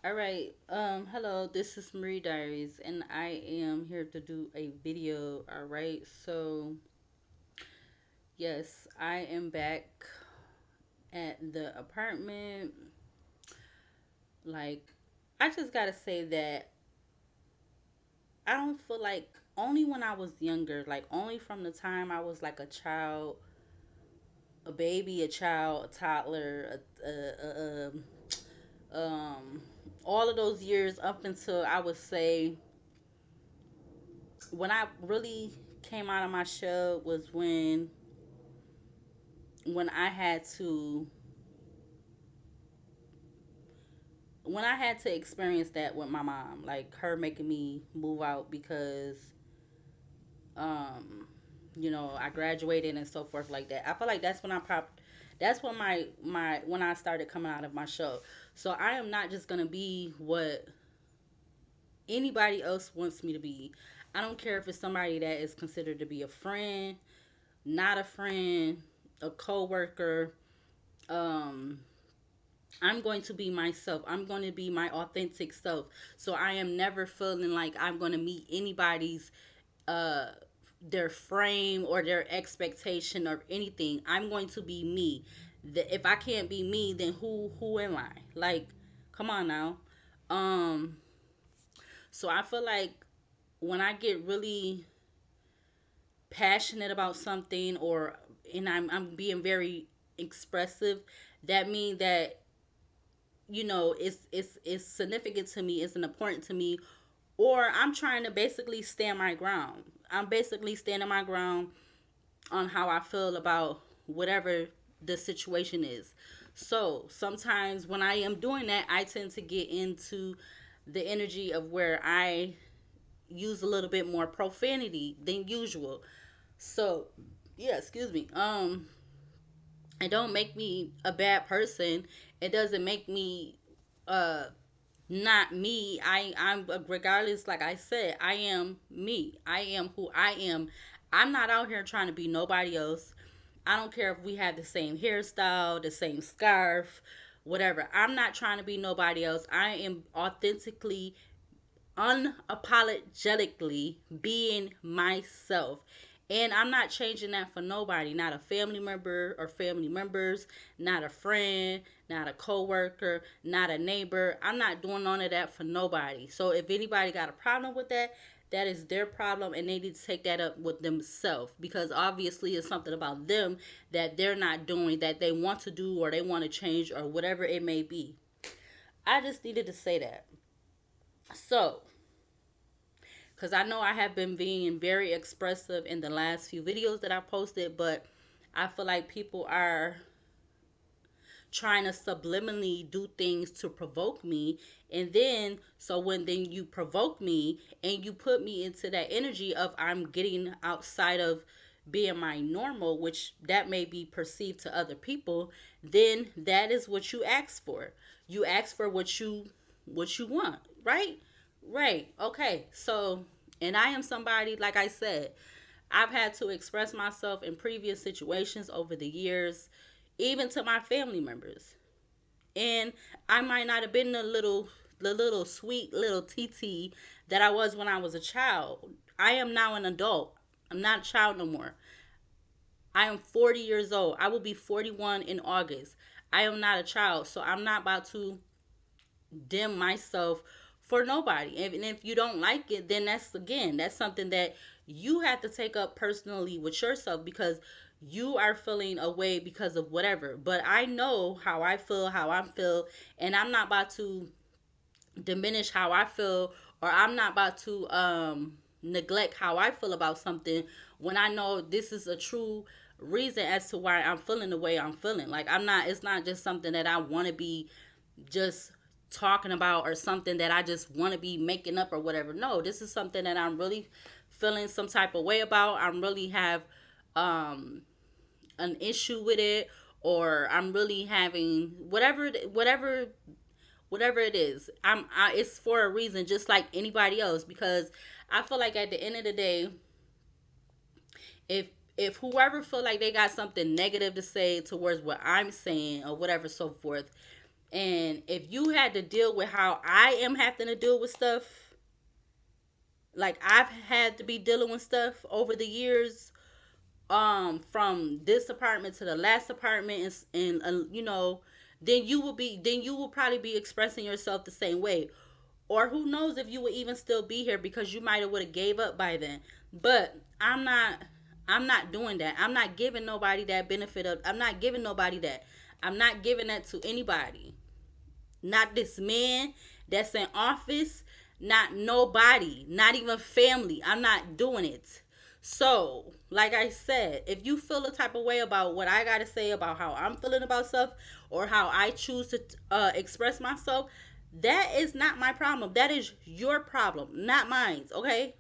All right. Hello, this is Marie Diaries, and I am here to do a video. All right. So, yes, I am back at the apartment. Like, I just gotta say that I don't feel like only when I was younger, like only from the time I was like a child, a baby, a child, a toddler, um, all of those years up until I would say when I really came out of my shell was when I had to when I had to experience that with my mom, like her making me move out because um I graduated and so forth like that. I feel like that's when my when I started coming out of my shell. So I am not just going to be what anybody else wants me to be. I don't care if it's somebody that is considered to be a friend, not a friend, a coworker. Um, I'm going to be myself. I'm going to be my authentic self. So I am never feeling like I'm going to meet anybody's uh their frame or their expectation or anything. I'm going to be me. If I can't be me, then who am I? Like, come on now. Um, so I feel like when I get really passionate about something or and I'm being very expressive, that means that it's significant to me, it's important to me, or I'm trying to basically stand my ground. I'm basically standing my ground on how I feel about whatever the situation is. So sometimes when I am doing that, I tend to get into the energy of where I use a little bit more profanity than usual. So yeah, excuse me. It don't make me a bad person. It doesn't make me uh not me. I'm regardless, like I said, I am me. I am who I am. I'm not out here trying to be nobody else. I don't care if we have the same hairstyle, the same scarf, whatever. I'm not trying to be nobody else. I am authentically, unapologetically being myself. And I'm not changing that for nobody, not a family member or family members, not a friend, not a coworker, not a neighbor. I'm not doing none of that for nobody. So if anybody got a problem with that, that is their problem and they need to take that up with themselves because obviously it's something about them that they're not doing that they want to do or they want to change or whatever it may be. I just needed to say that. So, because I know I have been being very expressive in the last few videos that I posted, but I feel like people are trying to subliminally do things to provoke me. And then, so when then you provoke me and you put me into that energy of I'm getting outside of being my normal, which that may be perceived to other people, then that is what you ask for. You ask for what you want, right? Right. Okay. So, and I am somebody, like I said, I've had to express myself in previous situations over the years, even to my family members. And I might not have been the little sweet little TT that I was when I was a child. I am now an adult. I'm not a child no more. I am 40 years old. I will be 41 in August. I am not a child, so I'm not about to dim myself for nobody. And if you don't like it, then that's something that you have to take up personally with yourself because you are feeling a way because of whatever. But I know how I feel, and I'm not about to diminish how I feel, or I'm not about to neglect how I feel about something when I know this is a true reason as to why I'm feeling the way I'm feeling. Like it's not just something that I want to be just talking about or something that I just want to be making up or whatever. No, this is something that I'm really feeling some type of way about. I'm really have um an issue with it, or I'm really having whatever it is. It's for a reason, just like anybody else, because I feel like at the end of the day, if if whoever feel like they got something negative to say towards what I'm saying or whatever so forth, And if you had to deal with how I am having to deal with stuff, like I've had to be dealing with stuff over the years, from this apartment to the last apartment, and then you will probably be expressing yourself the same way, or who knows if you would even still be here because you might have would have gave up by then. But I'm not doing that. I'm not giving nobody that benefit of. I'm not giving nobody that. I'm not giving that to anybody. Not this man that's in office, not nobody, not even family. I'm not doing it. So, like I said, if you feel a type of way about what I got to say about how I'm feeling about stuff or how I choose to express myself, that is not my problem. That is your problem, not mine, okay?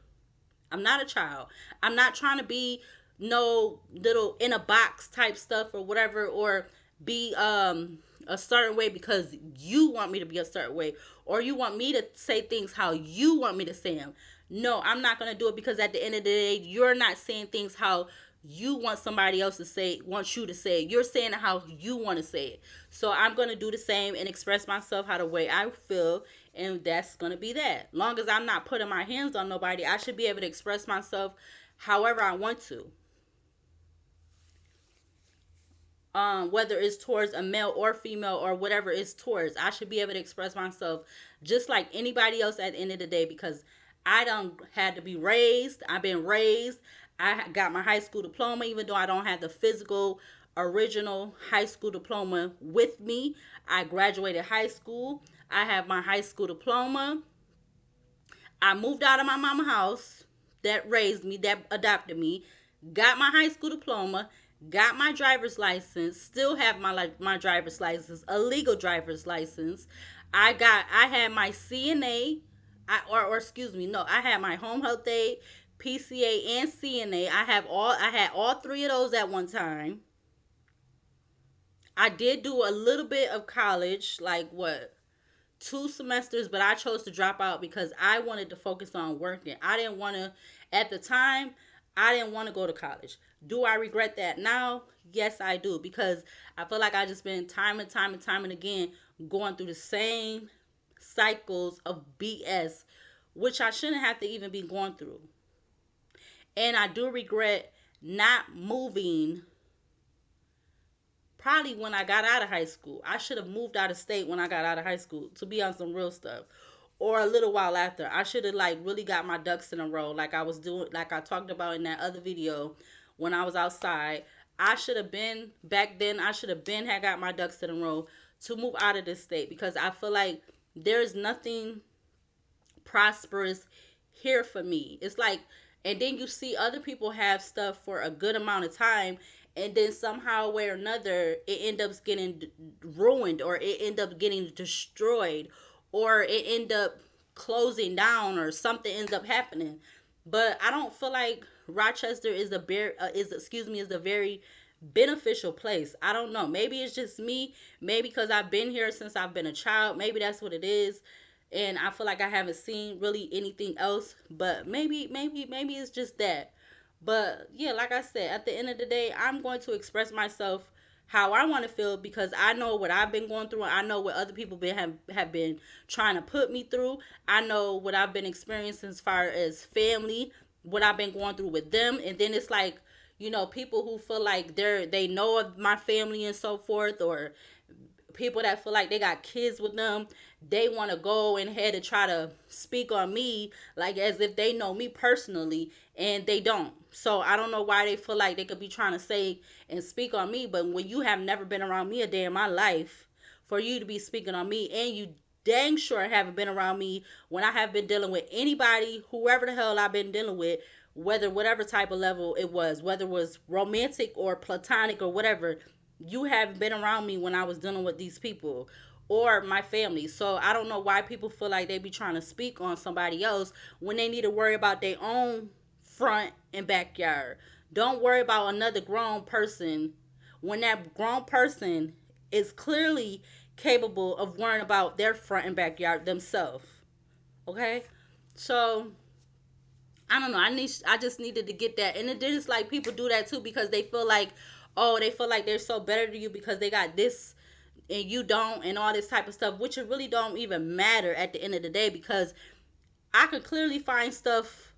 I'm not a child. I'm not trying to be no little in a box type stuff or whatever, or be a certain way because you want me to be a certain way, or you want me to say things how you want me to say them. No, I'm not going to do it because at the end of the day, you're not saying things how you want somebody else to say, wants you to say it. You're saying it how you want to say it. So I'm going to do the same and express myself how the way I feel, and that's going to be that. Long as I'm not putting my hands on nobody, I should be able to express myself however I want to. Whether it's towards a male or female or whatever it's towards, I should be able to express myself just like anybody else at the end of the day, because I don't had to be raised. I've been raised. I got my high school diploma, even though I don't have the physical original high school diploma with me. I graduated high school. I have my high school diploma. I moved out of my mama house that raised me, that adopted me, got my high school diploma, got my driver's license, still have my driver's license, a legal driver's license. I had my CNA, or excuse me, no, I had my home health aid, PCA, and CNA. I had all three of those at one time. I did do a little bit of college, like what, 2 semesters, but I chose to drop out because I wanted to focus on working. I didn't want to, at the time, I didn't want to go to college. Do I regret that now? Yes, I do, because I feel like I just been time and time and time and again going through the same cycles of BS, which I shouldn't have to even be going through. And I do regret not moving probably when I got out of high school. I should have moved out of state when I got out of high school to be on some real stuff. Or a little while after. I should have like really got my ducks in a row like I was doing, like I talked about in that other video when I was outside. I should have been back then, I should have been had got my ducks in a row to move out of this state, because I feel like there's nothing prosperous here for me. It's like, and then you see other people have stuff for a good amount of time, and then somehow way or another it ends up getting ruined, or it end up getting destroyed, or it end up closing down, or something ends up happening. But I don't feel like Rochester is a is a very beneficial place. I don't know. Maybe it's just me. Maybe because I've been here since I've been a child. Maybe that's what it is. And I feel like I haven't seen really anything else. But maybe it's just that. But yeah, like I said, at the end of the day, I'm going to express myself how I want to feel, because I know what I've been going through. I know what other people have been trying to put me through. I know what I've been experiencing as far as family, what I've been going through with them. And then it's like, people who feel like they know of my family and so forth, or people that feel like they got kids with them, they want to go and ahead and try to speak on me like as if they know me personally, and they don't. So I don't know why they feel like they could be trying to say and speak on me, but when you have never been around me a day in my life, for you to be speaking on me, and you dang sure haven't been around me when I have been dealing with anybody, whoever the hell I've been dealing with, whether whatever type of level it was, whether it was romantic or platonic or whatever, you haven't been around me when I was dealing with these people or my family. So I don't know why people feel like they be trying to speak on somebody else when they need to worry about their own front and backyard. Don't worry about another grown person when that grown person is clearly capable of worrying about their front and backyard themselves. Okay? So I don't know. I just needed to get that. And it is like people do that too because they feel like, oh, they feel like they're so better to you because they got this. and you don't, and all this type of stuff, which it really don't even matter at the end of the day, because I could clearly find stuff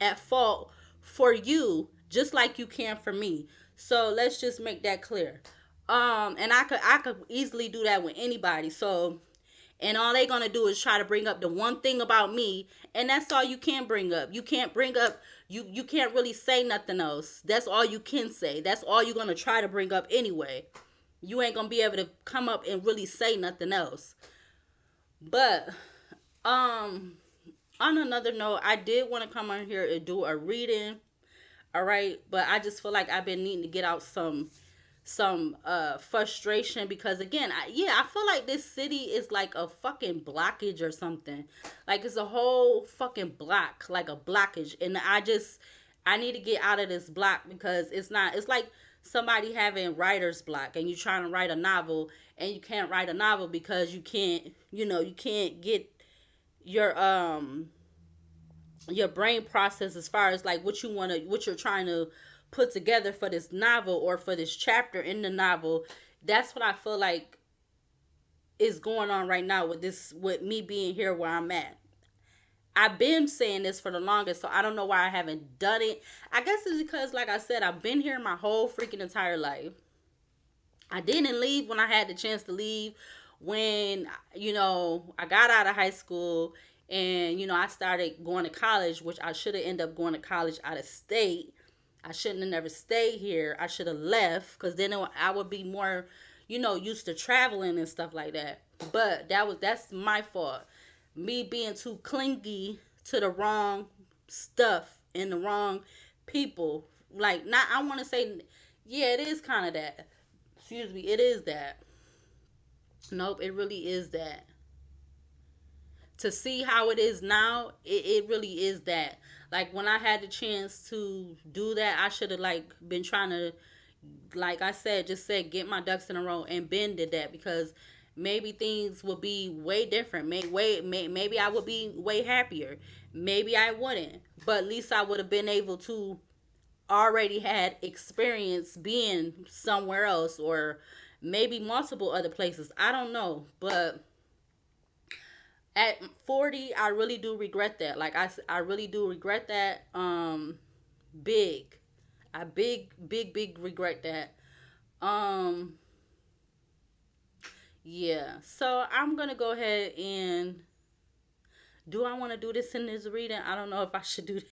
at fault for you just like you can for me. So let's just make that clear. And I could easily do that with anybody. So, and all they gonna do is try to bring up the one thing about me, and that's all you can bring up. You can't bring up, you can't really say nothing else. That's all you can say. That's all you're gonna try to bring up anyway. You ain't gonna be able to come up and really say nothing else. But um on another note, I did want to come on here and do a reading. All right, but I just feel like I've been needing to get out some frustration, because again, I feel like this city is like a fucking blockage or something. Like it's a whole fucking block, like a blockage, and I need to get out of this block, because it's not, it's like somebody having writer's block, and you're trying to write a novel, and you can't write a novel because you can't, you can't get your your brain process as far as like what you're trying to put together for this novel or for this chapter in the novel. That's what I feel like is going on right now with this, with me being here where I'm at. I've been saying this for the longest, so I don't know why I haven't done it. I guess it's because, like I said, I've been here my whole freaking entire life. I didn't leave when I had the chance to leave. When, I got out of high school, and, I started going to college, which I should have ended up going to college out of state. I shouldn't have never stayed here. I should have left, because then I would be more, used to traveling and stuff like that. But that's my fault. Me being too clingy to the wrong stuff and the wrong people. Like, not, I want to say, yeah, it is kind of that. Excuse me, it is that. Nope, it really is that. To see how it is now, it really is that. Like when I had the chance to do that, I should have like been trying to, like I said, just said get my ducks in a row, and Ben did that, because maybe things would be way different. Maybe I would be way happier. Maybe I wouldn't, but at least I would have been able to already had experience being somewhere else, or maybe multiple other places. I don't know, but at 40 I really do regret that. Like I really do regret that, big. I big regret that. um yeah, so I'm gonna go ahead and, do I want to do this in this reading? I don't know if I should do